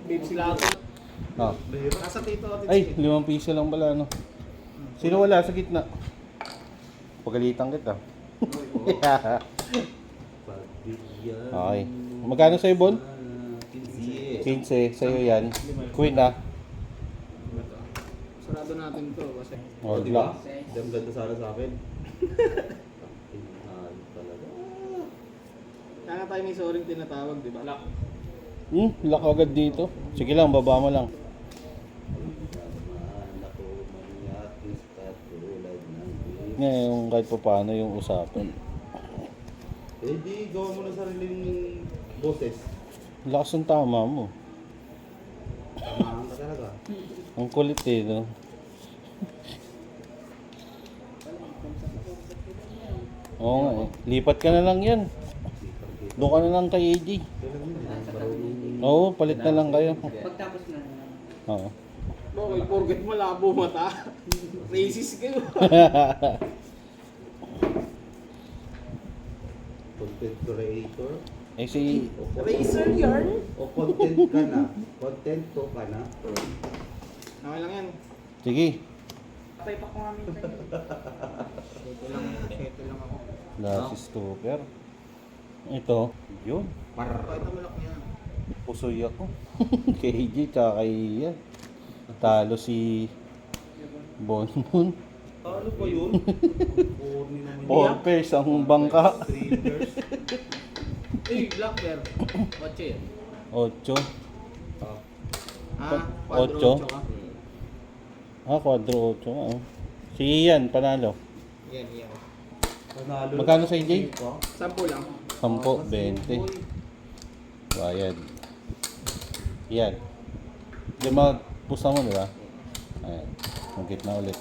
Babe sila ako. Ah. Nasa tito at Ay, 5 piso lang pala, ano. Sino wala sa gitna? Pagalitan kita. Okay. Magkano sa'yo, Bon? 15. Sa'yo yan. Queen, ah. Sarado natin to kasi. Oh, diba? black. Ang ganda sana sa akin. Talaga. Kaya nga tayo may sorry tinatawag, di ba? Lock. Lock agad dito. Sige lang, baba mo lang. Ngayon, kahit pa paano yung usapan. Eh di, gawa mo na sariling boses. Lakas ng tama mo. Tamahan ka talaga. Ang kulit eh, no? Oo nga eh. Lipat ka na lang yan. Doon ka na lang kay AJ. Oo, palit na lang kayo. Pagtapos na. Oo. Bakit forget mo labo mata? Racist kayo. Content creator. Eh si... Racer yarn? O content ka na. Content to ka na. Okay lang yan. Sige. Patay pa ko nga minsan. Ito lang ako. Last stopper. Ito. Yun. Pakita mo lock niya. Pusoy ako. Kay AJ tsaka kay yan. Talo si... Bonbon. Ano ba yun? Corny naman. 4 pairs ang bangka. 3 years. Eh, black bear. Kotse yan. 8. Ah, Ocho? 4-8 ka. Ah, 4-8 nga. Oh. Si Ian, panalo. Yan, yan. Panalo. Magkano sa AJ? 10 lang. 10, 20. Bayad. Yan. Di mag-pusta mo, di ba? Ayan. Mag-git na ulit.